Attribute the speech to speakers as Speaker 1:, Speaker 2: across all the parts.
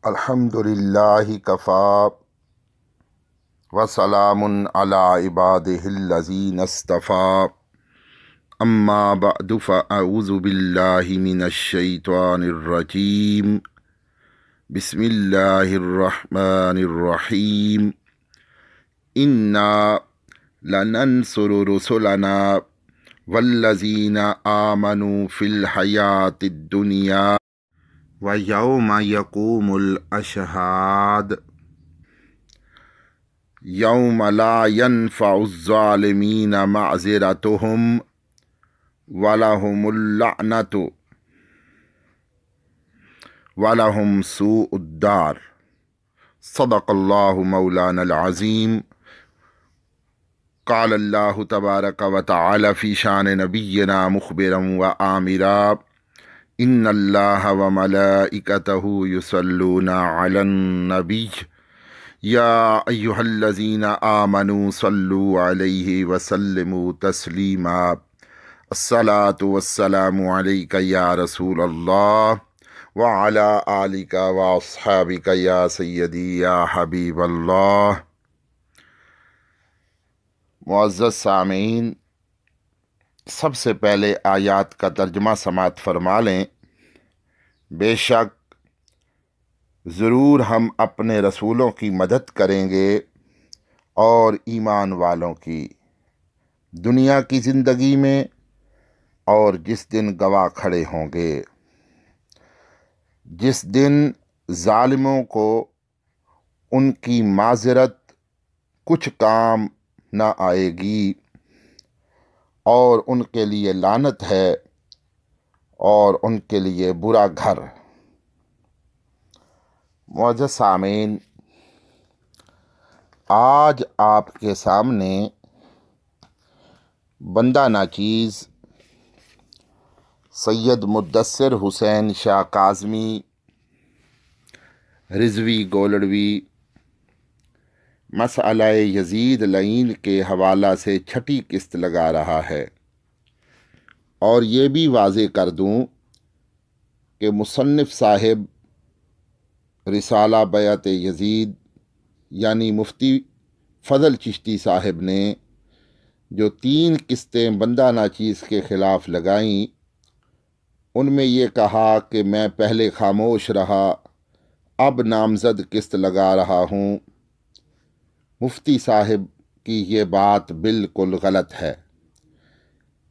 Speaker 1: الحمدللہ کفا وسلام علی عبادہ الذین اصطفیٰ اما بعد فاعوذ باللہ من الشیطان الرجیم بسم اللہ الرحمن الرحیم انا لننصر رسلنا والذین آمنوا فی الحیاۃ الدنیا وَيَوْمَ يَقُومُ الْأَشْهَادُ يَوْمَ لَا يَنْفَعُ الظَّالِمِينَ مَعْذِرَتُهُمْ وَلَهُمُ اللَّعْنَةُ وَلَهُمْ سُوءُ الدَّارِ صدق اللہ مولانا العظیم قال اللہ تبارک وتعالی فی شان نبینا مخبرا وآمرا ان اللہ وملائکتہ یصلون علی النبی یا ایہا الذین آمنوا صلوا علیہ وسلموا تسلیما الصلاة والسلام علیک یا رسول اللہ وعلی آلک واصحابک یا سیدی یا حبیب اللہ۔ معزز سامعین، سب سے پہلے آیات کا ترجمہ سماعت فرما لیں۔ بے شک ضرور ہم اپنے رسولوں کی مدد کریں گے اور ایمان والوں کی دنیا کی زندگی میں، اور جس دن گواہ کھڑے ہوں گے، جس دن ظالموں کو ان کی معذرت کچھ کام نہ آئے گی اور ان کے لیے لعنت ہے اور ان کے لیے برا گھر۔ معزز سامعین، آج آپ کے سامنے بندہ ناچیز سید مدثر حسین شاہ کاظمی رضوی گولڑوی مسئلہ یزید لعین کے حوالہ سے چھٹی قسط لگا رہا ہے، اور یہ بھی واضح کر دوں کہ مصنف صاحب رسالہ بیعت یزید یعنی مفتی فضل چشتی صاحب نے جو 3 قسطیں بندہ ناچیز کے خلاف لگائیں، ان میں یہ کہا کہ میں پہلے خاموش رہا، اب نامزد قسط لگا رہا ہوں۔ مفتی صاحب کی یہ بات بالکل غلط ہے،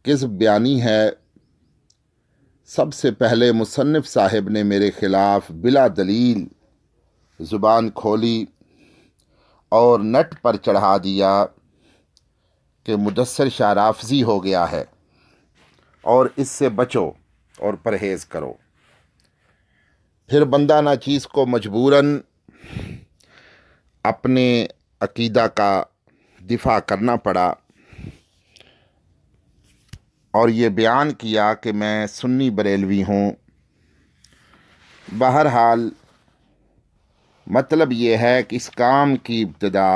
Speaker 1: کذب بیانی ہے۔ سب سے پہلے مصنف صاحب نے میرے خلاف بلا دلیل زبان کھولی اور نٹ پر چڑھا دیا کہ مدثر شاہ رافضی ہو گیا ہے اور اس سے بچو اور پرہیز کرو۔ پھر بندہ ناچیز کو مجبوراً اپنے عقیدہ کا دفاع کرنا پڑا اور یہ بیان کیا کہ میں سنی بریلوی ہوں۔ بہرحال مطلب یہ ہے کہ اس کام کی ابتدا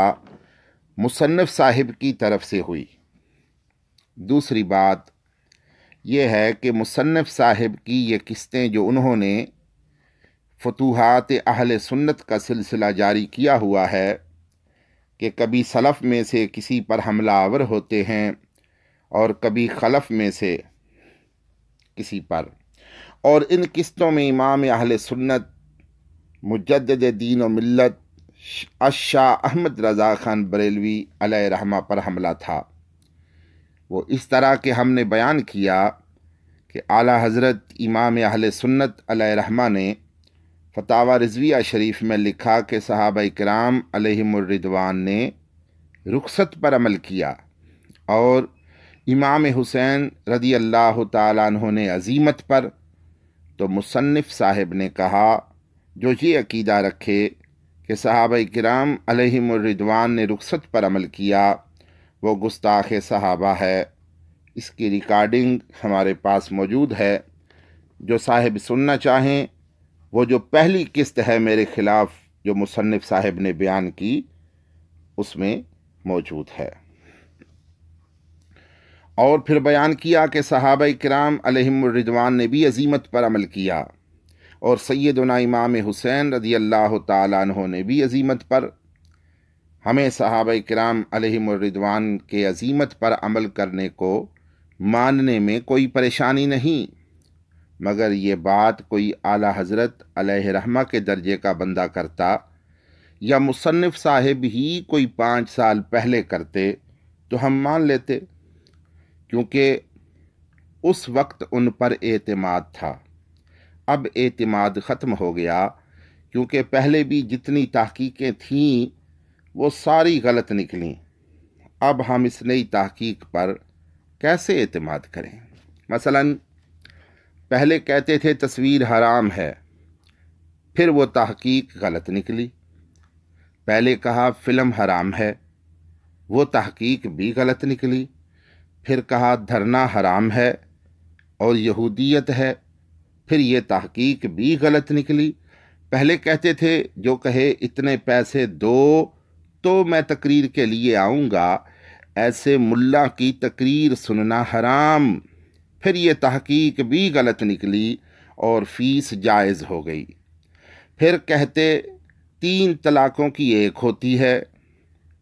Speaker 1: مصنف صاحب کی طرف سے ہوئی۔ دوسری بات یہ ہے کہ مصنف صاحب کی یہ قسطیں جو انہوں نے فتوحات اہل سنت کا سلسلہ جاری کیا ہوا ہے کہ کبھی سلف میں سے کسی پر حملہ آور ہوتے ہیں اور کبھی خلف میں سے کسی پر، اور ان قسطوں میں امام اہل سنت مجدد دین و ملت الشاہ احمد رضا خان بریلوی علیہ رحمہ پر حملہ تھا۔ وہ اس طرح کہ ہم نے بیان کیا کہ اعلیٰ حضرت امام اہل سنت علیہ رحمہ نے فتاوی رضویہ شریف میں لکھا کہ صحابہ کرام علیہم الرضوان نے رخصت پر عمل کیا، اور امام حسین رضی اللہ تعالیٰ عنہ نے عزیمت پر۔ تو مصنف صاحب نے کہا جو یہ عقیدہ رکھے کہ صحابہ کرام علیہم الرضوان نے رخصت پر عمل کیا وہ گستاخ صحابہ ہے۔ اس کی ریکارڈنگ ہمارے پاس موجود ہے، جو صاحب سننا چاہیں وہ جو پہلی قسط ہے میرے خلاف جو مصنف صاحب نے بیان کی اس میں موجود ہے۔ اور پھر بیان کیا کہ صحابہ کرام علیہم الرضوان نے بھی عزیمت پر عمل کیا، اور سیدنا امام حسین رضی اللہ تعالیٰ عنہ نے بھی عظیمت پر، ہمیں صحابہ کرام علیہم الرضوان کے عظیمت پر عمل کرنے کو ماننے میں کوئی پریشانی نہیں، مگر یہ بات کوئی اعلیٰ حضرت علیہ رحمہ کے درجے کا بندہ کرتا یا مصنف صاحب ہی کوئی 5 سال پہلے کرتے تو ہم مان لیتے، کیونکہ اس وقت ان پر اعتماد تھا۔ اب اعتماد ختم ہو گیا، کیونکہ پہلے بھی جتنی تحقیقیں تھیں وہ ساری غلط نکلیں۔ اب ہم اس نئی تحقیق پر کیسے اعتماد کریں؟ مثلا پہلے کہتے تھے تصویر حرام ہے، پھر وہ تحقیق غلط نکلی۔ پہلے کہا فلم حرام ہے، وہ تحقیق بھی غلط نکلی۔ پھر کہا دھرنا حرام ہے اور یہودیت ہے، پھر یہ تحقیق بھی غلط نکلی۔ پہلے کہتے تھے جو کہے اتنے پیسے دو تو میں تقریر کے لیے آؤں گا، ایسے ملا کی تقریر سننا حرام، پھر یہ تحقیق بھی غلط نکلی اور فیس جائز ہو گئی۔ پھر کہتے 3 طلاقوں کی ایک ہوتی ہے،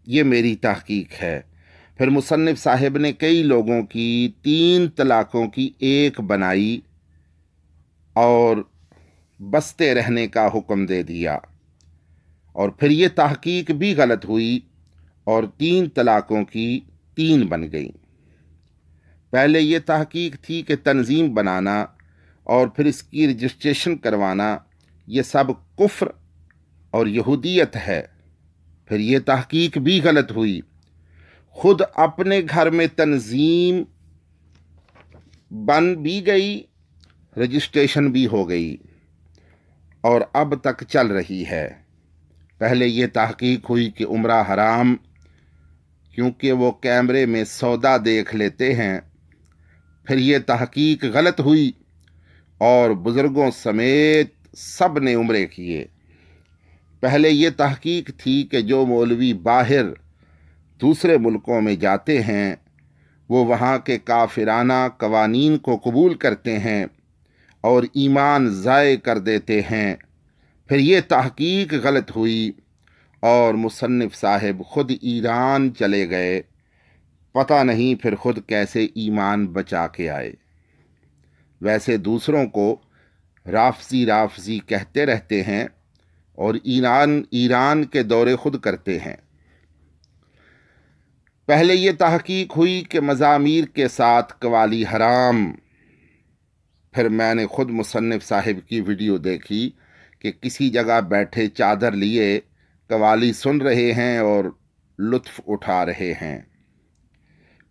Speaker 1: یہ میری تحقیق ہے۔ پھر مصنف صاحب نے کئی لوگوں کی 3 طلاقوں کی ایک بنائی اور بستے رہنے کا حکم دے دیا، اور پھر یہ تحقیق بھی غلط ہوئی اور 3 طلاقوں کی 3 بن گئیں۔ پہلے یہ تحقیق تھی کہ تنظیم بنانا اور پھر اس کی رجسٹریشن کروانا یہ سب کفر اور یہودیت ہے، پھر یہ تحقیق بھی غلط ہوئی۔ خود اپنے گھر میں تنظیم بن بھی گئی، رجسٹریشن بھی ہو گئی اور اب تک چل رہی ہے۔ پہلے یہ تحقیق ہوئی کہ عمرہ حرام، کیونکہ وہ کیمرے میں سودا دیکھ لیتے ہیں، پھر یہ تحقیق غلط ہوئی اور بزرگوں سمیت سب نے عمرے کیے۔ پہلے یہ تحقیق تھی کہ جو مولوی باہر دوسرے ملکوں میں جاتے ہیں وہ وہاں کے کافرانہ قوانین کو قبول کرتے ہیں اور ایمان ضائع کر دیتے ہیں، پھر یہ تحقیق غلط ہوئی اور مصنف صاحب خود ایران چلے گئے، پتہ نہیں پھر خود کیسے ایمان بچا کے آئے۔ ویسے دوسروں کو رافضی رافضی کہتے رہتے ہیں اور ایران کے دورے خود کرتے ہیں۔ پہلے یہ تحقیق ہوئی کہ مزامیر کے ساتھ قوالی حرام، پھر میں نے خود مصنف صاحب کی ویڈیو دیکھی کہ کسی جگہ بیٹھے چادر لیے قوالی سن رہے ہیں اور لطف اٹھا رہے ہیں۔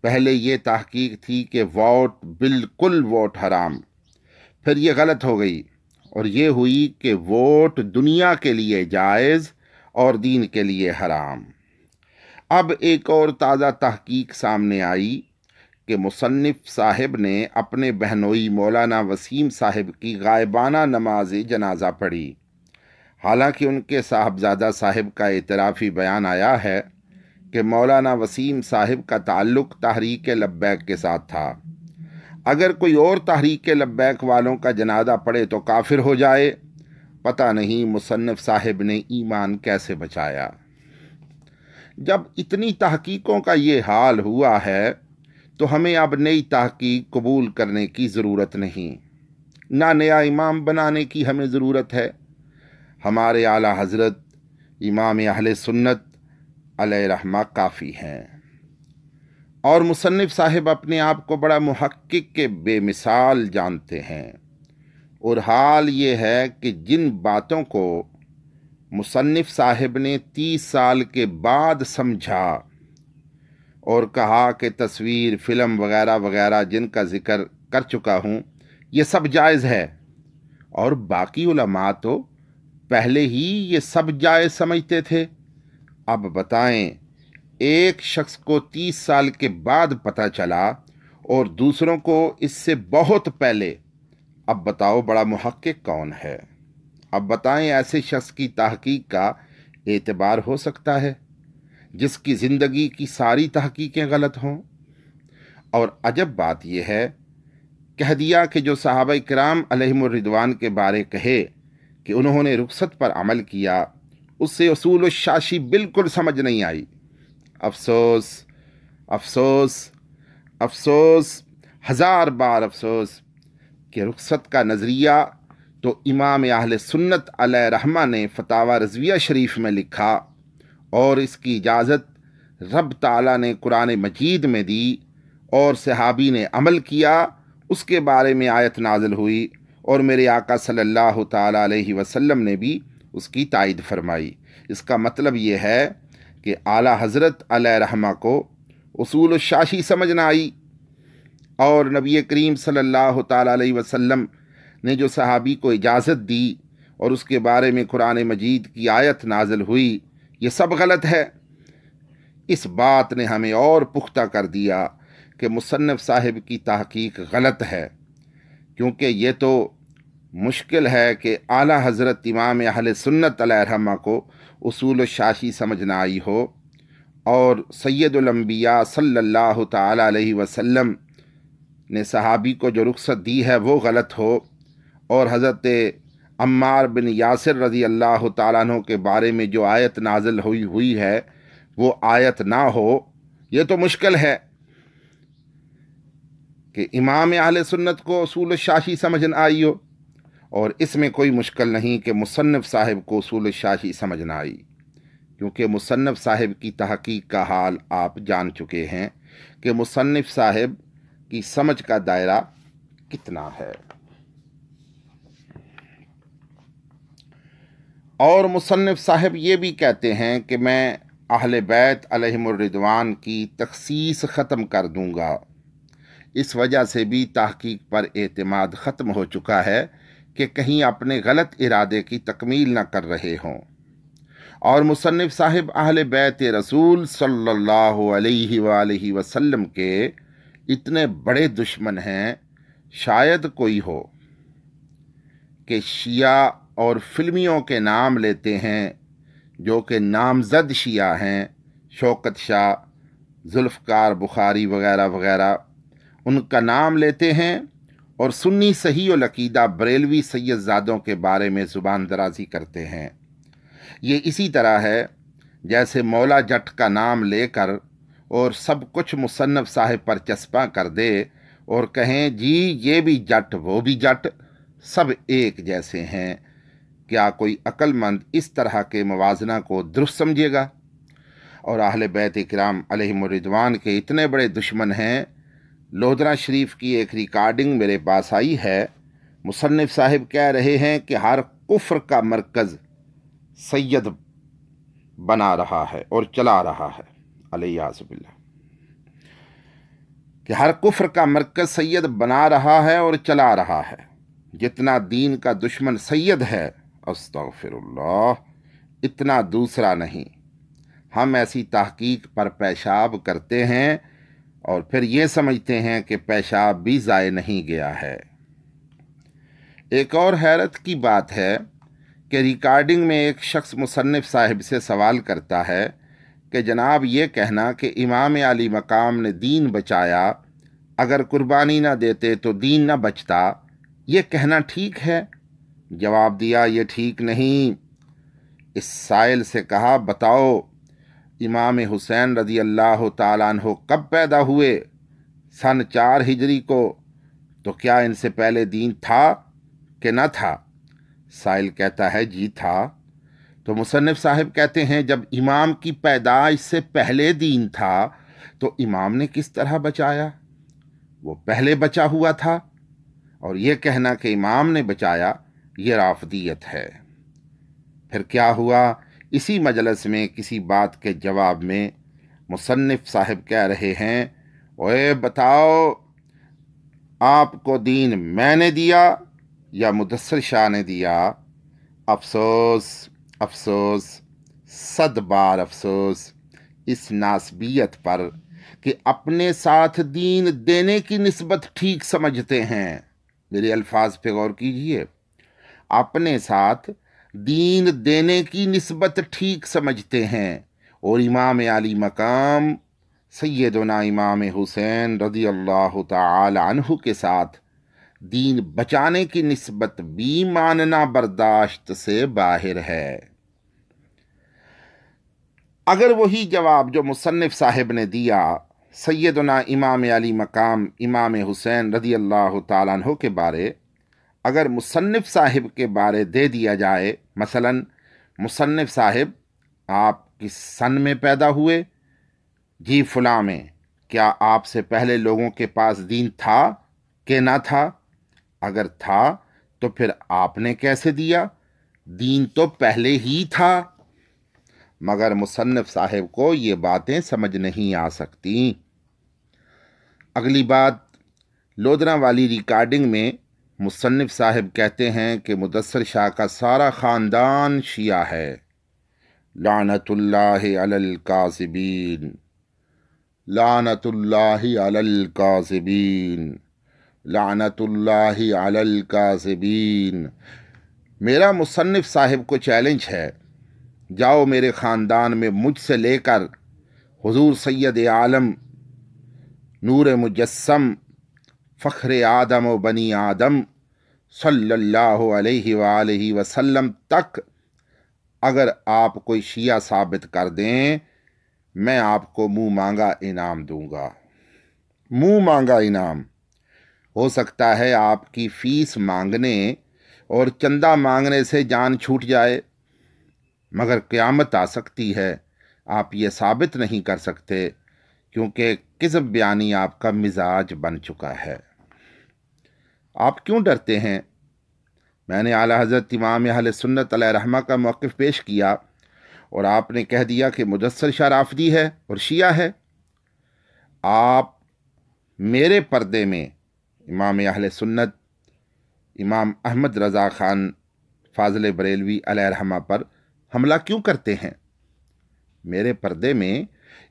Speaker 1: پہلے یہ تحقیق تھی کہ ووٹ بالکل ووٹ حرام، پھر یہ غلط ہو گئی اور یہ ہوئی کہ ووٹ دنیا کے لیے جائز اور دین کے لیے حرام۔ اب ایک اور تازہ تحقیق سامنے آئی کہ مصنف صاحب نے اپنے بہنوئی مولانا وسیم صاحب کی غائبانہ نماز جنازہ پڑھی، حالانکہ ان کے صاحبزادہ صاحب کا اعترافی بیان آیا ہے کہ مولانا وسیم صاحب کا تعلق تحریک لبیک کے ساتھ تھا۔ اگر کوئی اور تحریک لبیک والوں کا جنازہ پڑھے تو کافر ہو جائے، پتہ نہیں مصنف صاحب نے ایمان کیسے بچایا۔ جب اتنی تحقیقوں کا یہ حال ہوا ہے تو ہمیں اب نئی تحقیق قبول کرنے کی ضرورت نہیں، نہ نیا امام بنانے کی ہمیں ضرورت ہے۔ ہمارے اعلیٰ حضرت امام اہل سنت علیہ رحمہ کافی ہیں، اور مصنف صاحب اپنے آپ کو بڑا محقق کے بے مثال جانتے ہیں، اور حال یہ ہے کہ جن باتوں کو مصنف صاحب نے 30 سال کے بعد سمجھا اور کہا کہ تصویر، فلم وغیرہ وغیرہ جن کا ذکر کر چکا ہوں یہ سب جائز ہے، اور باقی علماء تو پہلے ہی یہ سب جائز سمجھتے تھے۔ اب بتائیں، ایک شخص کو 30 سال کے بعد پتہ چلا اور دوسروں کو اس سے بہت پہلے، اب بتاؤ بڑا محقق کون ہے؟ اب بتائیں ایسے شخص کی تحقیق کا اعتبار ہو سکتا ہے جس کی زندگی کی ساری تحقیقیں غلط ہوں؟ اور عجب بات یہ ہے، کہہ دیا کہ جو صحابہ کرام علیہم الرضوان کے بارے کہے کہ انہوں نے رخصت پر عمل کیا، اس سے اصول الشاشی بالکل سمجھ نہیں آئی۔ افسوس افسوس افسوس، ہزار بار افسوس کہ رخصت کا نظریہ تو امام اہل سنت علیہ رحمہ نے فتاوی رضویہ شریف میں لکھا، اور اس کی اجازت رب تعالیٰ نے قرآن مجید میں دی، اور صحابی نے عمل کیا، اس کے بارے میں آیت نازل ہوئی، اور میرے آقا صلی اللہ تعالیٰ علیہ وسلم نے بھی اس کی تائید فرمائی۔ اس کا مطلب یہ ہے کہ اعلیٰ حضرت علیہ رحمہ کو اصول الشاشی سمجھ نہ آئی، اور نبی کریم صلی اللہ تعالیٰ علیہ وسلم نے جو صحابی کو اجازت دی اور اس کے بارے میں قرآن مجید کی آیت نازل ہوئی، یہ سب غلط ہے۔ اس بات نے ہمیں اور پختہ کر دیا کہ مصنف صاحب کی تحقیق غلط ہے، کیونکہ یہ تو مشکل ہے کہ اعلیٰ حضرت امام اہل سنت علیہ رحمہ کو اصول الشاشی سمجھ نہ آئی ہو، اور سید الانبیاء صلی اللہ تعالیٰ علیہ وسلم نے صحابی کو جو رخصت دی ہے وہ غلط ہو، اور حضرت عمار بن یاسر رضی اللہ تعالیٰ عنہ کے بارے میں جو آیت نازل ہوئی ہے وہ آیت نہ ہو۔ یہ تو مشکل ہے کہ امام اہل سنت کو اصول الشاشی سمجھ نہ آئی ہو، اور اس میں کوئی مشکل نہیں کہ مصنف صاحب کو اصول الشاشی سمجھ نہ آئی، کیونکہ مصنف صاحب کی تحقیق کا حال آپ جان چکے ہیں کہ مصنف صاحب کی سمجھ کا دائرہ کتنا ہے۔ اور مصنف صاحب یہ بھی کہتے ہیں کہ میں اہل بیت علیہم الرضوان کی تخصیص ختم کر دوں گا۔ اس وجہ سے بھی تحقیق پر اعتماد ختم ہو چکا ہے کہ کہیں اپنے غلط ارادے کی تکمیل نہ کر رہے ہوں۔ اور مصنف صاحب اہل بیت رسول صلی اللہ علیہ وآلہ وسلم کے اتنے بڑے دشمن ہیں، شاید کوئی ہو کہ شیعہ اور فلمیوں کے نام لیتے ہیں جو کہ نامزد شیعہ ہیں، شوکت شاہ، ذوالفقار بخاری وغیرہ وغیرہ، ان کا نام لیتے ہیں، اور سنی صحیح العقیدہ بریلوی سید زادوں کے بارے میں زبان درازی کرتے ہیں۔ یہ اسی طرح ہے جیسے مولا جٹ کا نام لے کر اور سب کچھ مصنف صاحب پر چسپاں کر دے اور کہیں جی یہ بھی جٹ وہ بھی جٹ، سب ایک جیسے ہیں۔ کیا کوئی عقل مند اس طرح کے موازنہ کو درست سمجھے گا؟ اور اہل بیت کرام علیہم الرضوان کے اتنے بڑے دشمن ہیں۔ لودھرا شریف کی ایک ریکارڈنگ میرے پاس آئی ہے، مصنف صاحب کہہ رہے ہیں کہ ہر کفر کا مرکز سید بنا رہا ہے اور چلا رہا ہے، علیہ باللہ، کہ ہر کفر کا مرکز سید بنا رہا ہے اور چلا رہا ہے۔ جتنا دین کا دشمن سید ہے، استغفر اللہ، اتنا دوسرا نہیں۔ ہم ایسی تحقیق پر پیشاب کرتے ہیں اور پھر یہ سمجھتے ہیں کہ پیشاب بھی ضائع نہیں گیا ہے۔ ایک اور حیرت کی بات ہے کہ ریکارڈنگ میں ایک شخص مصنف صاحب سے سوال کرتا ہے کہ جناب یہ کہنا کہ امام علی مقام نے دین بچایا، اگر قربانی نہ دیتے تو دین نہ بچتا، یہ کہنا ٹھیک ہے؟ جواب دیا یہ ٹھیک نہیں۔ اس سائل سے کہا بتاؤ امام حسین رضی اللہ تعالیٰ عنہ کب پیدا ہوئے؟ سن 4 ہجری کو، تو کیا ان سے پہلے دین تھا کہ نہ تھا؟ سائل کہتا ہے جی تھا۔ تو مصنف صاحب کہتے ہیں جب امام کی پیدائش سے پہلے دین تھا تو امام نے کس طرح بچایا؟ وہ پہلے بچا ہوا تھا، اور یہ کہنا کہ امام نے بچایا یہ رافضیت ہے۔ پھر کیا ہوا؟ اسی مجلس میں کسی بات کے جواب میں مصنف صاحب کہہ رہے ہیں اوے بتاؤ آپ کو دین میں نے دیا یا مدثر شاہ نے دیا؟ افسوس افسوس، 100 بار افسوس اس ناسبیت پر کہ اپنے ساتھ دین دینے کی نسبت ٹھیک سمجھتے ہیں۔ میرے الفاظ پہ غور کیجئے، اپنے ساتھ دین دینے کی نسبت ٹھیک سمجھتے ہیں، اور امام علی مقام سیدنا امام حسین رضی اللہ تعالی عنہ کے ساتھ دین بچانے کی نسبت بھی ماننا برداشت سے باہر ہے۔ اگر وہی جواب جو مصنف صاحب نے دیا سیدنا امام علی مقام امام حسین رضی اللہ تعالیٰ عنہ کے بارے اگر مصنف صاحب کے بارے دے دیا جائے، مثلا مصنف صاحب آپ کس سن میں پیدا ہوئے؟ جی فلاں میں۔ کیا آپ سے پہلے لوگوں کے پاس دین تھا کہ نہ تھا؟ اگر تھا تو پھر آپ نے کیسے دیا؟ دین تو پہلے ہی تھا۔ مگر مصنف صاحب کو یہ باتیں سمجھ نہیں آ سکتی۔ اگلی بات، لودھنا والی ریکارڈنگ میں مصنف صاحب کہتے ہیں کہ مدثر شاہ کا سارا خاندان شیعہ ہے۔ لعنت اللہ علی الکاذبین، لعنت اللہ علی الکاذبین، لعنت اللہ علی الکاذبین۔ میرا مصنف صاحب کو چیلنج ہے، جاؤ میرے خاندان میں مجھ سے لے کر حضور سید عالم نور مجسم فخر آدم و بنی آدم صلی اللہ علیہ وآلہ وسلم تک اگر آپ کوئی شیعہ ثابت کر دیں، میں آپ کو منہ مانگا انعام دوں گا۔ منہ مانگا انعام۔ ہو سکتا ہے آپ کی فیس مانگنے اور چندہ مانگنے سے جان چھوٹ جائے، مگر قیامت آ سکتی ہے آپ یہ ثابت نہیں کر سکتے، کیونکہ کذب بیانی آپ کا مزاج بن چکا ہے۔ آپ کیوں ڈرتے ہیں؟ میں نے اعلیٰ حضرت امام اہل سنت علیہ رحمہ کا موقف پیش کیا اور آپ نے کہہ دیا کہ مدثر شاہ رافضی ہے اور شیعہ ہے۔ آپ میرے پردے میں امام اہل سنت امام احمد رضا خان فاضل بریلوی علیہ رحمہ پر حملہ کیوں کرتے ہیں؟ میرے پردے میں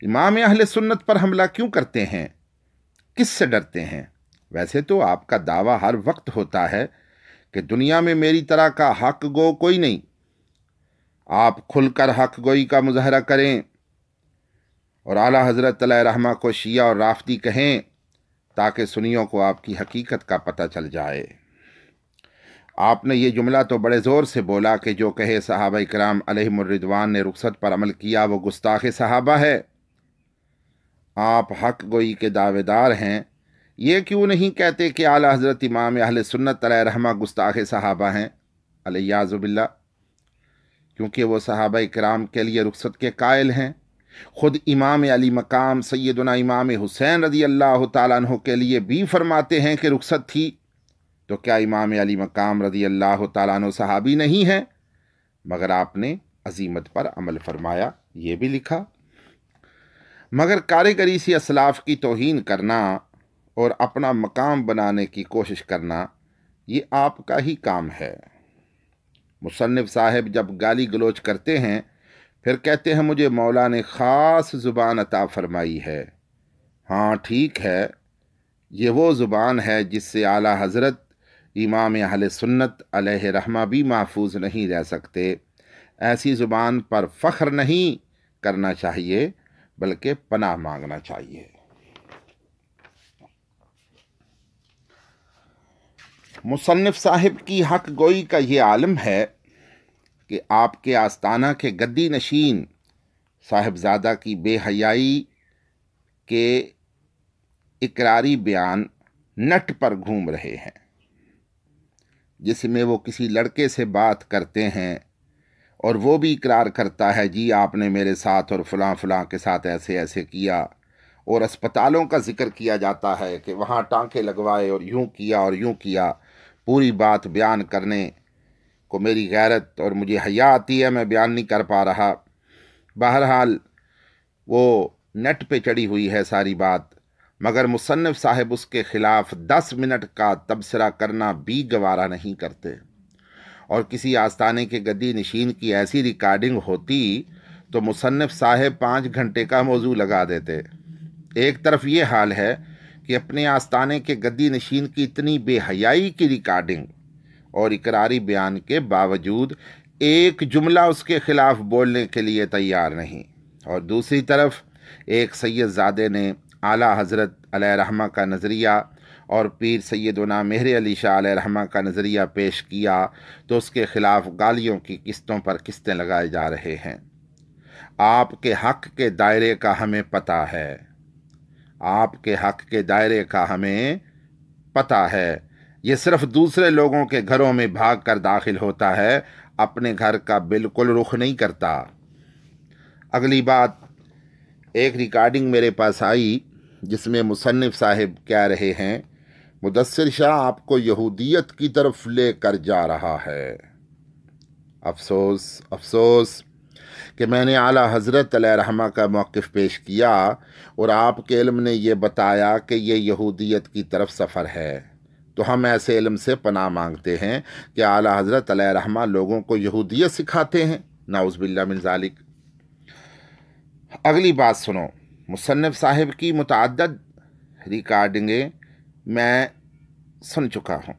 Speaker 1: امام اہل سنت پر حملہ کیوں کرتے ہیں؟ کس سے ڈرتے ہیں؟ ویسے تو آپ کا دعویٰ ہر وقت ہوتا ہے کہ دنیا میں میری طرح کا حق گو کوئی نہیں۔ آپ کھل کر حق گوئی کا مظاہرہ کریں اور اعلیٰ حضرت علیہ رحمہ کو شیعہ اور رافضی کہیں تاکہ سنیوں کو آپ کی حقیقت کا پتہ چل جائے۔ آپ نے یہ جملہ تو بڑے زور سے بولا کہ جو کہے صحابہ کرام علیہم الرضوان نے رخصت پر عمل کیا وہ گستاخ صحابہ ہے۔ آپ حق گوئی کے دعوے دار ہیں، یہ کیوں نہیں کہتے کہ اعلیٰ حضرت امام اہل سنت علیہ رحمہ گستاخ صحابہ ہیں علیہ باللہ؟ کیونکہ وہ صحابہ کرام کے لیے رخصت کے قائل ہیں۔ خود امام علی مقام سیدنا امام حسین رضی اللہ تعالیٰ عنہ کے لیے بھی فرماتے ہیں کہ رخصت تھی، تو کیا امام علی مقام رضی اللہ تعالیٰ عنہ صحابی نہیں ہیں؟ مگر آپ نے عزیمت پر عمل فرمایا، یہ بھی لکھا۔ مگر کاریگری سے اسلاف کی توہین کرنا اور اپنا مقام بنانے کی کوشش کرنا یہ آپ کا ہی کام ہے۔ مصنف صاحب جب گالی گلوچ کرتے ہیں پھر کہتے ہیں مجھے مولا نے خاص زبان عطا فرمائی ہے۔ ہاں ٹھیک ہے، یہ وہ زبان ہے جس سے اعلیٰ حضرت امام اہل سنت علیہ رحمہ بھی محفوظ نہیں رہ سکتے۔ ایسی زبان پر فخر نہیں کرنا چاہیے بلکہ پناہ مانگنا چاہیے۔ مصنف صاحب کی حق گوئی کا یہ عالم ہے کہ آپ کے آستانہ کے گدی نشین صاحبزادہ کی بے حیائی کے اقراری بیان نٹ پر گھوم رہے ہیں، جس میں وہ کسی لڑکے سے بات کرتے ہیں اور وہ بھی اقرار کرتا ہے جی آپ نے میرے ساتھ اور فلاں فلاں کے ساتھ ایسے ایسے کیا، اور اسپتالوں کا ذکر کیا جاتا ہے کہ وہاں ٹانکے لگوائے اور یوں کیا اور یوں کیا۔ پوری بات بیان کرنے کو میری غیرت اور مجھے حیا آتی ہے، میں بیان نہیں کر پا رہا۔ بہرحال وہ نیٹ پہ چڑھی ہوئی ہے ساری بات، مگر مصنف صاحب اس کے خلاف 10 منٹ کا تبصرہ کرنا بھی گوارا نہیں کرتے، اور کسی آستانے کے گدی نشین کی ایسی ریکارڈنگ ہوتی تو مصنف صاحب 5 گھنٹے کا موضوع لگا دیتے۔ ایک طرف یہ حال ہے کہ اپنے آستانے کے گدی نشین کی اتنی بے حیائی کی ریکارڈنگ اور اقراری بیان کے باوجود ایک جملہ اس کے خلاف بولنے کے لیے تیار نہیں، اور دوسری طرف ایک سید زادے نے اعلیٰ حضرت علیہ رحمہ کا نظریہ اور پیر سیدنا مہر علی شاہ علیہ رحمہ کا نظریہ پیش کیا تو اس کے خلاف گالیوں کی قسطوں پر قسطیں لگائے جا رہے ہیں۔ آپ کے حق کے دائرے کا ہمیں پتہ ہے، آپ کے حق کے دائرے کا ہمیں پتہ ہے۔ یہ صرف دوسرے لوگوں کے گھروں میں بھاگ کر داخل ہوتا ہے، اپنے گھر کا بالکل رخ نہیں کرتا۔ اگلی بات، ایک ریکارڈنگ میرے پاس آئی جس میں مصنف صاحب کہہ رہے ہیں مدثر شاہ آپ کو یہودیت کی طرف لے کر جا رہا ہے۔ افسوس افسوس کہ میں نے اعلیٰ حضرت علیہ رحمہ کا موقف پیش کیا اور آپ کے علم نے یہ بتایا کہ یہ یہودیت کی طرف سفر ہے، تو ہم ایسے علم سے پناہ مانگتے ہیں کہ اعلیٰ حضرت علیہ رحمہ لوگوں کو یہودیت سکھاتے ہیں، نعوذ باللہ من ذالک۔ اگلی بات سنو، مصنف صاحب کی متعدد ریکارڈنگیں میں سن چکا ہوں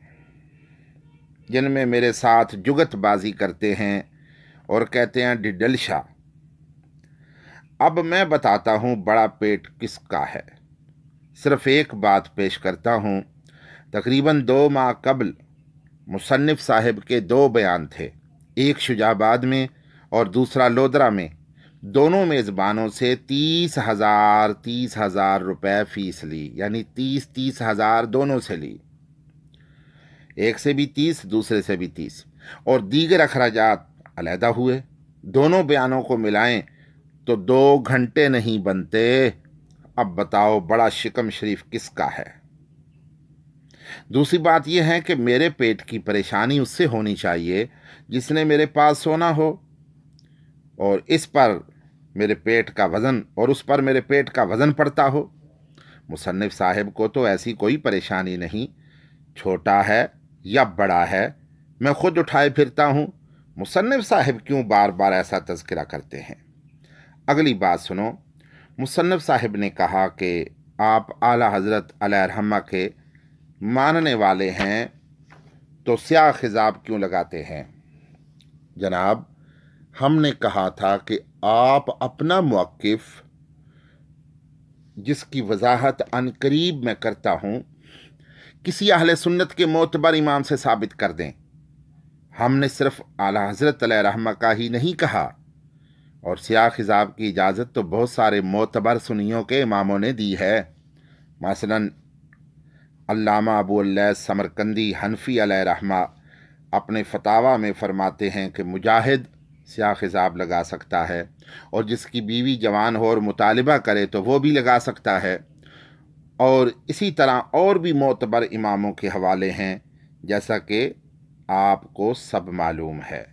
Speaker 1: جن میں میرے ساتھ جگت بازی کرتے ہیں اور کہتے ہیں ڈڈل شاہ۔ اب میں بتاتا ہوں بڑا پیٹ کس کا ہے، صرف ایک بات پیش کرتا ہوں۔ تقریباً 2 ماہ قبل مصنف صاحب کے 2 بیان تھے، ایک شجاع آباد میں اور دوسرا لودرا میں۔ دونوں میزبانوں سے 30,000 روپے فیس لی، یعنی 30,000 دونوں سے لی، ایک سے بھی 30 دوسرے سے بھی 30، اور دیگر اخراجات علیحدہ ہوئے۔ دونوں بیانوں کو ملائیں تو 2 گھنٹے نہیں بنتے۔ اب بتاؤ بڑا شکم شریف کس کا ہے؟ دوسری بات یہ ہے کہ میرے پیٹ کی پریشانی اس سے ہونی چاہیے جس نے میرے پاس سونا ہو اور اس پر میرے پیٹ کا وزن اور اس پر میرے پیٹ کا وزن پڑتا ہو۔ مصنف صاحب کو تو ایسی کوئی پریشانی نہیں، چھوٹا ہے یا بڑا ہے میں خود اٹھائے پھرتا ہوں، مصنف صاحب کیوں بار بار ایسا تذکرہ کرتے ہیں؟ اگلی بات سنو، مصنف صاحب نے کہا کہ آپ اعلیٰ حضرت علیہ رحمہ کے ماننے والے ہیں تو سیاہ خضاب کیوں لگاتے ہیں؟ جناب، ہم نے کہا تھا کہ آپ اپنا موقف جس کی وضاحت عنقریب میں کرتا ہوں کسی اہل سنت کے معتبر امام سے ثابت کر دیں۔ ہم نے صرف اعلیٰ حضرت علیہ رحمہ کا ہی نہیں کہا، اور سیاہ خضاب کی اجازت تو بہت سارے معتبر سنیوں کے اماموں نے دی ہے۔ مثلا علامہ ابو اللیث سمرقندی حنفی علیہ رحمہ اپنے فتاویٰ میں فرماتے ہیں کہ مجاہد سیاہ خضاب لگا سکتا ہے، اور جس کی بیوی جوان ہو اور مطالبہ کرے تو وہ بھی لگا سکتا ہے، اور اسی طرح اور بھی معتبر اماموں کے حوالے ہیں جیسا کہ آپ کو سب معلوم ہے۔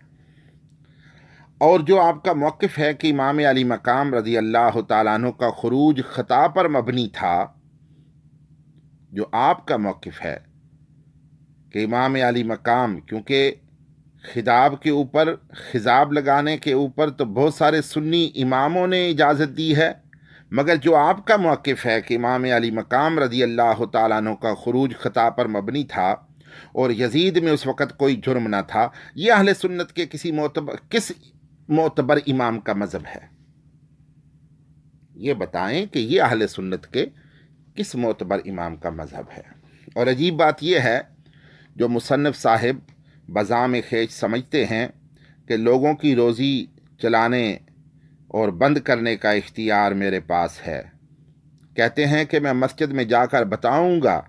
Speaker 1: اور جو آپ کا موقف ہے کہ امام علی مقام رضی اللہ تعالیٰ عنہ کا خروج خطا پر مبنی تھا، جو آپ کا موقف ہے کہ امام علی مقام، کیونکہ خطاب کے اوپر خضاب لگانے کے اوپر تو بہت سارے سنی اماموں نے اجازت دی ہے، مگر جو آپ کا موقف ہے کہ امام علی مقام رضی اللہ تعالیٰ عنہ کا خروج خطا پر مبنی تھا اور یزید میں اس وقت کوئی جرم نہ تھا، یہ اہل سنت کے کس معتبر امام کا مذہب ہے؟ یہ بتائیں کہ یہ اہل سنت کے کس معتبر امام کا مذہب ہے؟ اور عجیب بات یہ ہے، جو مصنف صاحب بزام خیش سمجھتے ہیں کہ لوگوں کی روزی چلانے اور بند کرنے کا اختیار میرے پاس ہے، کہتے ہیں کہ میں مسجد میں جا کر بتاؤں گا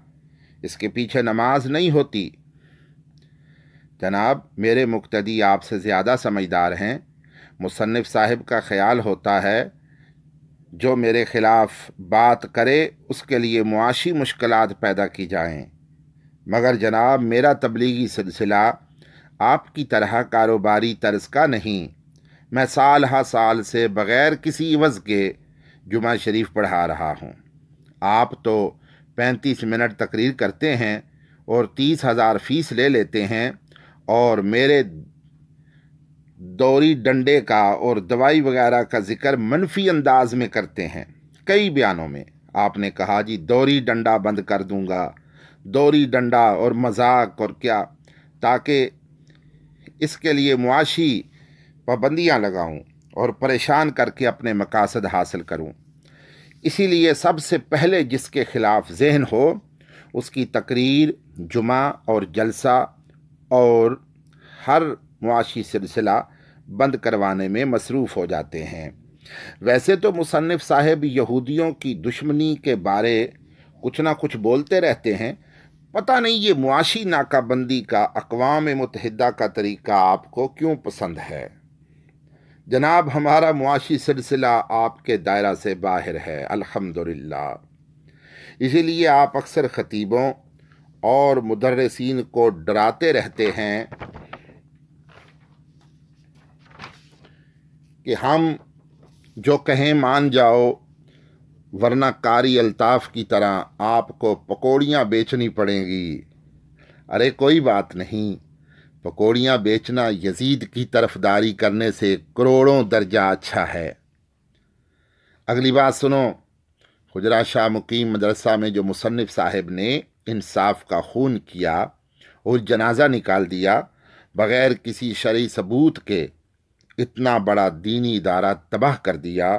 Speaker 1: اس کے پیچھے نماز نہیں ہوتی۔ جناب، میرے مقتدی آپ سے زیادہ سمجھدار ہیں۔ مصنف صاحب کا خیال ہوتا ہے جو میرے خلاف بات کرے اس کے لیے معاشی مشکلات پیدا کی جائیں، مگر جناب میرا تبلیغی سلسلہ آپ کی طرح کاروباری طرز کا نہیں۔ میں سال ہا سال سے بغیر کسی عوض کے جمعہ شریف پڑھا رہا ہوں۔ آپ تو 35 منٹ تقریر کرتے ہیں اور 30,000 فیس لے لیتے ہیں، اور میرے دوری ڈنڈے کا اور دوائی وغیرہ کا ذکر منفی انداز میں کرتے ہیں۔ کئی بیانوں میں آپ نے کہا جی دوری ڈنڈا بند کر دوں گا، دوری ڈنڈا اور مذاق اور کیا، تاکہ اس کے لیے معاشی پابندیاں لگاؤں اور پریشان کر کے اپنے مقاصد حاصل کروں۔ اسی لیے سب سے پہلے جس کے خلاف ذہن ہو اس کی تقریر، جمعہ اور جلسہ اور ہر معاشی سلسلہ بند کروانے میں مصروف ہو جاتے ہیں۔ ویسے تو مصنف صاحب یہودیوں کی دشمنی کے بارے کچھ نہ کچھ بولتے رہتے ہیں، پتہ نہیں یہ معاشی ناکہ بندی کا اقوام متحدہ کا طریقہ آپ کو کیوں پسند ہے؟ جناب، ہمارا معاشی سلسلہ آپ کے دائرہ سے باہر ہے، الحمدللہ۔ اسی لیے آپ اکثر خطیبوں اور مدرسین کو ڈراتے رہتے ہیں کہ ہم جو کہیں مان جاؤ، ورنہ قاری الطاف کی طرح آپ کو پکوڑیاں بیچنی پڑیں گی۔ ارے کوئی بات نہیں، پکوڑیاں بیچنا یزید کی طرفداری کرنے سے کروڑوں درجہ اچھا ہے۔ اگلی بات سنو، حجرہ شاہ مقیم مدرسہ میں جو مصنف صاحب نے انصاف کا خون کیا اور جنازہ نکال دیا بغیر کسی شرعی ثبوت کے، اتنا بڑا دینی ادارہ تباہ کر دیا،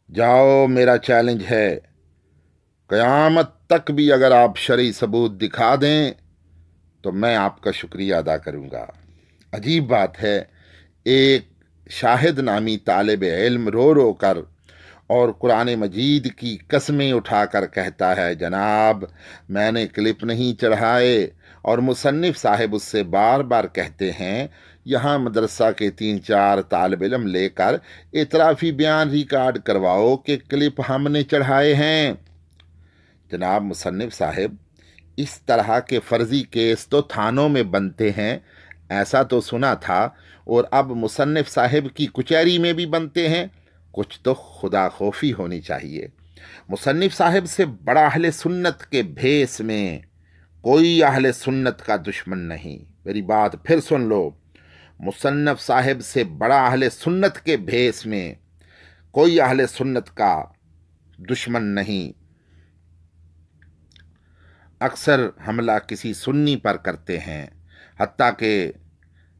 Speaker 1: جاؤ، میرا چیلنج ہے، قیامت تک بھی اگر آپ شرعی ثبوت دکھا دیں تو میں آپ کا شکریہ ادا کروں گا۔ عجیب بات ہے، ایک شاہد نامی طالب علم رو رو کر اور قرآن مجید کی قسمیں اٹھا کر کہتا ہے، جناب میں نے کلپ نہیں چڑھائے، اور مصنف صاحب اس سے بار بار کہتے ہیں یہاں مدرسہ کے 3-4 طالب علم لے کر اعترافی بیان ریکارڈ کرواؤ کہ کلپ ہم نے چڑھائے ہیں۔ جناب مصنف صاحب، اس طرح کے فرضی کیس تو تھانوں میں بنتے ہیں، ایسا تو سنا تھا، اور اب مصنف صاحب کی کچہری میں بھی بنتے ہیں۔ کچھ تو خدا خوفی ہونی چاہیے۔ مصنف صاحب سے بڑا اہل سنت کے بھیس میں کوئی اہل سنت کا دشمن نہیں۔ میری بات پھر سن لو، مصنف صاحب سے بڑا اہل سنت کے بھیس میں کوئی اہل سنت کا دشمن نہیں۔ اکثر حملہ کسی سنی پر کرتے ہیں، حتیٰ کہ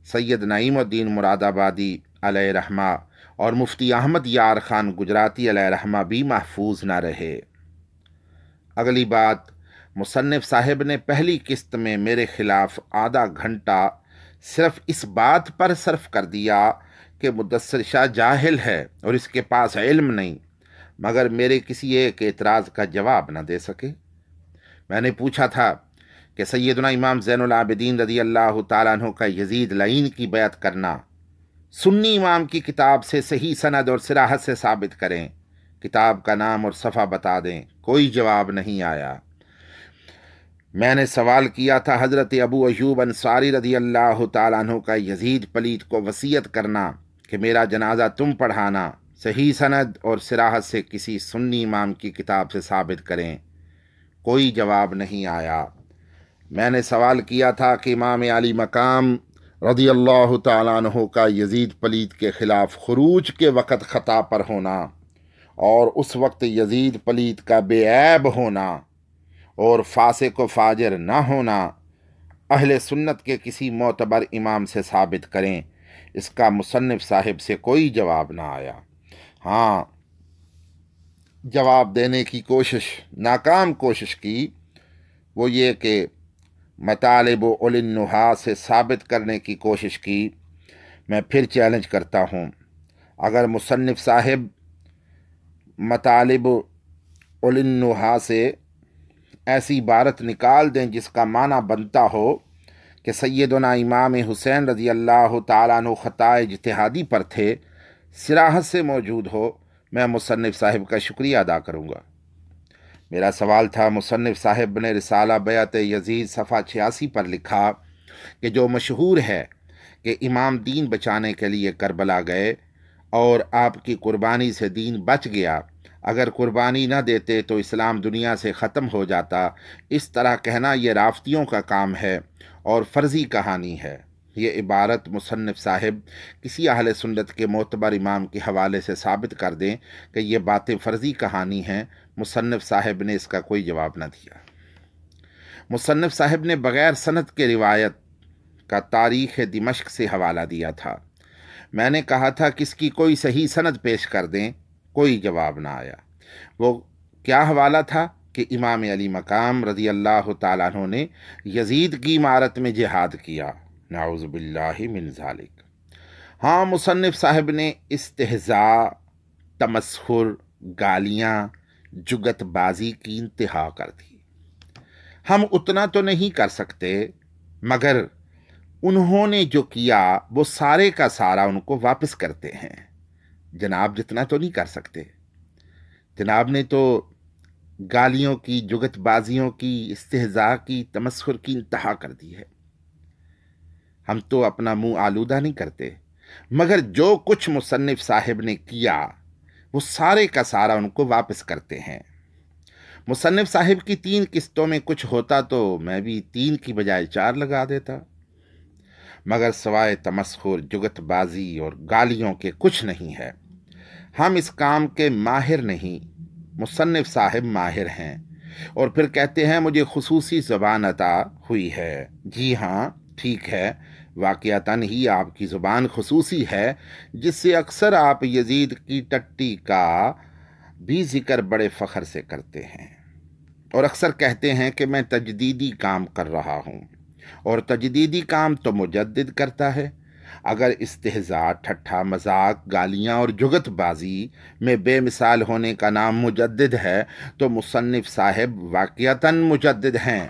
Speaker 1: سید نعیم الدین مراد آبادی علیہ رحمہ اور مفتی احمد یار خان گجراتی علیہ رحمہ بھی محفوظ نہ رہے۔ اگلی بات، مصنف صاحب نے پہلی قسط میں میرے خلاف آدھا گھنٹہ صرف اس بات پر صرف کر دیا کہ مدثر شاہ جاہل ہے اور اس کے پاس علم نہیں، مگر میرے کسی ایک اعتراض کا جواب نہ دے سکے۔ میں نے پوچھا تھا کہ سیدنا امام زین العابدین رضی اللہ تعالیٰ عنہ کا یزید لعین کی بیعت کرنا سنی امام کی کتاب سے صحیح سند اور صراحت سے ثابت کریں، کتاب کا نام اور صفحہ بتا دیں۔ کوئی جواب نہیں آیا۔ میں نے سوال کیا تھا حضرت ابو ایوب انصاری رضی اللہ تعالیٰ عنہ کا یزید پلید کو وصیت کرنا کہ میرا جنازہ تم پڑھانا، صحیح سند اور صراحت سے کسی سنی امام کی کتاب سے ثابت کریں۔ کوئی جواب نہیں آیا۔ میں نے سوال کیا تھا کہ امام علی مقام رضی اللہ تعالیٰ عنہ کا یزید پلید کے خلاف خروج کے وقت خطا پر ہونا اور اس وقت یزید پلید کا بے عیب ہونا اور فاسق و فاجر نہ ہونا اہل سنت کے کسی معتبر امام سے ثابت کریں۔ اس کا مصنف صاحب سے کوئی جواب نہ آیا۔ ہاں، جواب دینے کی کوشش، ناکام کوشش کی، وہ یہ کہ مطالب اولی النہا سے ثابت کرنے کی کوشش کی۔ میں پھر چیلنج کرتا ہوں، اگر مصنف صاحب مطالب اولی النہا سے ایسی عبارت نکال دیں جس کا معنی بنتا ہو کہ سیدنا امام حسین رضی اللہ تعالیٰ عنہ خطا اجتہادی پر تھے، صراحت سے موجود ہو، میں مصنف صاحب کا شکریہ ادا کروں گا۔ میرا سوال تھا، مصنف صاحب نے رسالہ بیعت یزید صفحہ 86 پر لکھا کہ جو مشہور ہے کہ امام دین بچانے کے لیے کربلا گئے اور آپ کی قربانی سے دین بچ گیا، اگر قربانی نہ دیتے تو اسلام دنیا سے ختم ہو جاتا۔ اس طرح کہنا یہ رافتیوں کا کام ہے اور فرضی کہانی ہے۔ یہ عبارت مصنف صاحب کسی اہل سنت کے معتبر امام کے حوالے سے ثابت کر دیں کہ یہ باتیں فرضی کہانی ہیں۔ مصنف صاحب نے اس کا کوئی جواب نہ دیا۔ مصنف صاحب نے بغیر سند کے روایت کا تاریخ دمشق سے حوالہ دیا تھا۔ میں نے کہا تھا کہ اس کی کوئی صحیح سند پیش کر دیں، کوئی جواب نہ آیا۔ وہ کیا حوالہ تھا؟ کہ امام علی مقام رضی اللہ تعالیٰ عنہ نے یزید کی عمارت میں جہاد کیا، نعوذ باللہ من ذالک۔ ہاں، مصنف صاحب نے استہزاء، تمسخر، گالیاں، جگت بازی کی انتہا کر دی۔ ہم اتنا تو نہیں کر سکتے، مگر انہوں نے جو کیا وہ سارے کا سارا ان کو واپس کرتے ہیں۔ جناب جتنا تو نہیں کر سکتے۔ جناب نے تو گالیوں کی، جگت بازیوں کی، استہزاء کی، تمسخر کی انتہا کر دی ہے۔ ہم تو اپنا منہ آلودہ نہیں کرتے، مگر جو کچھ مصنف صاحب نے کیا وہ سارے کا سارا ان کو واپس کرتے ہیں۔ مصنف صاحب کی 3 قسطوں میں کچھ ہوتا تو میں بھی 3 کی بجائے 4 لگا دیتا، مگر سوائے تمسخر، جگت بازی اور گالیوں کے کچھ نہیں ہے۔ ہم اس کام کے ماہر نہیں، مصنف صاحب ماہر ہیں، اور پھر کہتے ہیں مجھے خصوصی زبان عطا ہوئی ہے۔ جی ہاں، ٹھیک ہے، واقعتاً ہی آپ کی زبان خصوصی ہے، جس سے اکثر آپ یزید کی ٹٹی کا بھی ذکر بڑے فخر سے کرتے ہیں، اور اکثر کہتے ہیں کہ میں تجدیدی کام کر رہا ہوں، اور تجدیدی کام تو مجدد کرتا ہے۔ اگر استہزاء، ٹھٹھا، مذاق، گالیاں اور جگت بازی میں بے مثال ہونے کا نام مجدد ہے تو مصنف صاحب واقعتاً مجدد ہیں۔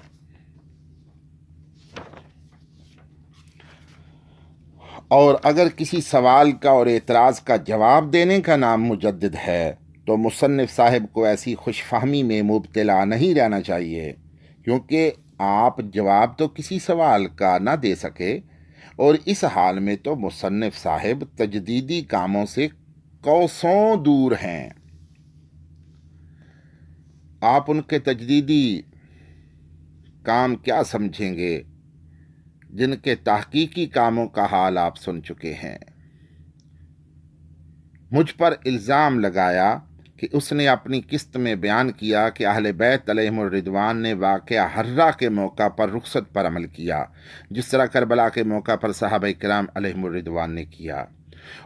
Speaker 1: اور اگر کسی سوال کا اور اعتراض کا جواب دینے کا نام مجدد ہے تو مصنف صاحب کو ایسی خوش فہمی میں مبتلا نہیں رہنا چاہیے، کیونکہ آپ جواب تو کسی سوال کا نہ دے سکے، اور اس حال میں تو مصنف صاحب تجدیدی کاموں سے کوسوں دور ہیں۔ آپ ان کے تجدیدی کام کیا سمجھیں گے جن کے تحقیقی کاموں کا حال آپ سن چکے ہیں۔ مجھ پر الزام لگایا کہ اس نے اپنی قسط میں بیان کیا کہ اہل بیت علیہم الرضوان نے واقعہ حرہ کے موقع پر رخصت پر عمل کیا، جس طرح کربلا کے موقع پر صحابہ کرام علیہم الرضوان نے کیا،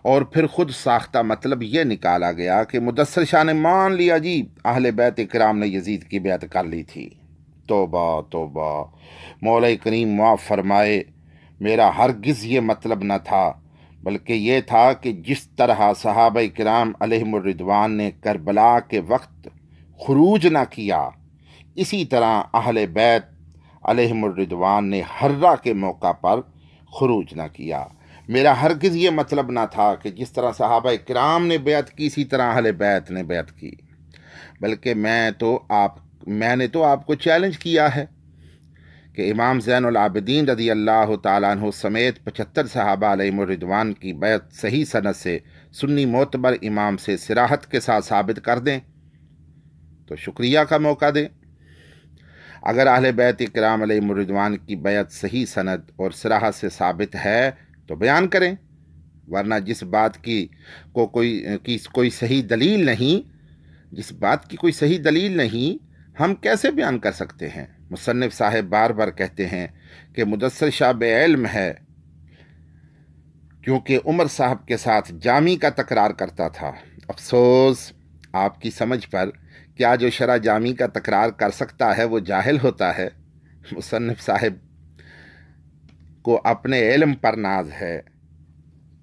Speaker 1: اور پھر خود ساختہ مطلب یہ نکالا گیا کہ مدثر شاہ نے مان لیا جی اہل بیت کرام نے یزید کی بیعت کر لی تھی۔ توبہ توبہ، مولا کریم معاف فرمائے، میرا ہرگز یہ مطلب نہ تھا، بلکہ یہ تھا کہ جس طرح صحابہ کرام علیہم الرضوان نے کربلا کے وقت خروج نہ کیا، اسی طرح اہل بیت علیہم الرضوان نے حرہ کے موقع پر خروج نہ کیا۔ میرا ہرگز یہ مطلب نہ تھا کہ جس طرح صحابہ کرام نے بیعت کی اسی طرح اہل بیت نے بیعت کی، بلکہ میں نے تو آپ کو چیلنج کیا ہے کہ امام زین العابدین رضی اللہ تعالیٰ عنہ سمیت 75 صحابہ علیہم الرضوان کی بیعت صحیح سند سے سنی معتبر امام سے صراحت کے ساتھ ثابت کر دیں تو شکریہ کا موقع دیں۔ اگر اہل بیت کرام علیہم الرضوان کی بیعت صحیح سند اور صراحت سے ثابت ہے تو بیان کریں، ورنہ جس بات کی کوئی صحیح دلیل نہیں، جس بات کی کوئی صحیح دلیل نہیں، ہم کیسے بیان کر سکتے ہیں؟ مصنف صاحب بار بار کہتے ہیں کہ مدثر شاہ بے علم ہے، کیونکہ عمر صاحب کے ساتھ جامی کا تکرار کرتا تھا۔ افسوس آپ کی سمجھ پر، کیا جو شرع جامی کا تکرار کر سکتا ہے وہ جاہل ہوتا ہے؟ مصنف صاحب کو اپنے علم پر ناز ہے،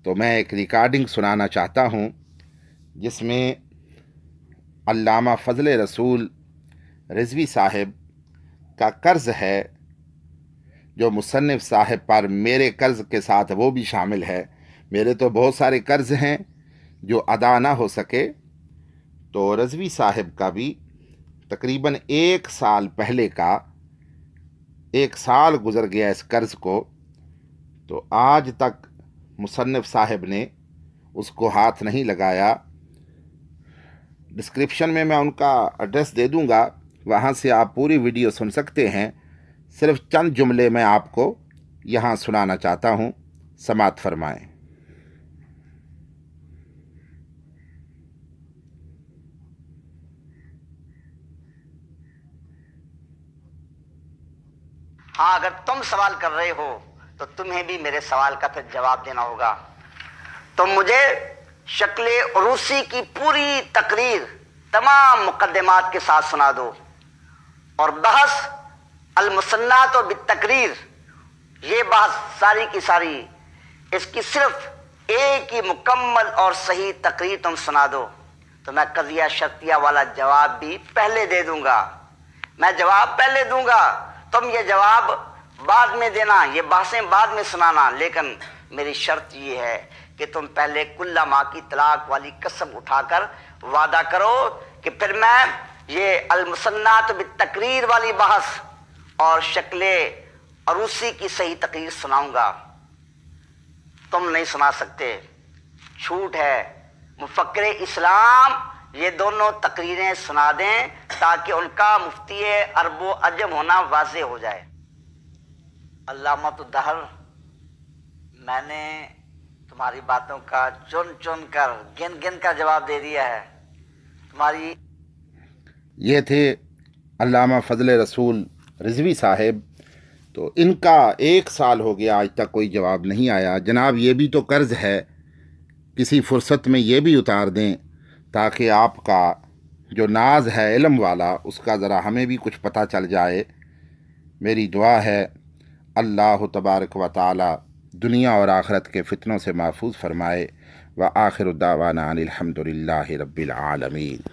Speaker 1: تو میں ایک ریکارڈنگ سنانا چاہتا ہوں جس میں علامہ فضل رسول رضوی صاحب کا قرض ہے، جو مصنف صاحب پر میرے قرض کے ساتھ وہ بھی شامل ہے۔ میرے تو بہت سارے قرض ہیں جو ادا نہ ہو سکے، تو رضوی صاحب کا بھی تقریباً 1 سال پہلے کا، 1 سال گزر گیا اس قرض کو، تو آج تک مصنف صاحب نے اس کو ہاتھ نہیں لگایا۔ ڈسکرپشن میں ان کا ایڈریس دے دوں گا، وہاں سے آپ پوری ویڈیو سن سکتے ہیں۔ صرف چند جملے میں آپ کو یہاں سنانا چاہتا ہوں، سماعت فرمائیں۔
Speaker 2: ہاں، اگر تم سوال کر رہے ہو تو تمہیں بھی میرے سوال کا پھر جواب دینا ہوگا۔ تم مجھے شکل عروسی کی پوری تقریر تمام مقدمات کے ساتھ سنا دو، اور بحث المصنعات بالتقریر، یہ بحث ساری کی ساری، اس کی صرف ایک ہی مکمل اور صحیح تقریر تم سنا دو تو میں قضیہ شرطیہ والا جواب بھی پہلے دے دوں گا، میں جواب پہلے دوں گا، تم یہ جواب بعد میں دینا، یہ بحثیں بعد میں سنانا، لیکن میری شرط یہ ہے کہ تم پہلے کلہ ماں کی طلاق والی قسم اٹھا کر وعدہ کرو کہ پھر میں یہ المصنعات بالتقریر والی بحث اور شکل عروسی کی صحیح تقریر سناؤں گا۔ تم نہیں سنا سکتے، چھوٹ ہے، مفکر اسلام یہ دونوں تقریریں سنا دیں تاکہ ان کا مفتی عرب و عجم ہونا واضح ہو جائے۔ علامۃ الدہر، میں نے تمہاری باتوں کا چن چن کر گن گن کر جواب دے دیا ہے، تمہاری
Speaker 1: یہ تھے علامہ فضل رسول رضوی صاحب۔ تو ان کا 1 سال ہو گیا، آج تک کوئی جواب نہیں آیا۔ جناب یہ بھی تو قرض ہے، کسی فرصت میں یہ بھی اتار دیں تاکہ آپ کا جو ناز ہے علم والا اس کا ذرا ہمیں بھی کچھ پتہ چل جائے۔ میری دعا ہے اللہ تبارک و تعالی دنیا اور آخرت کے فتنوں سے محفوظ فرمائے۔ وآخر دعوانا ان الحمد للہ رب العالمین۔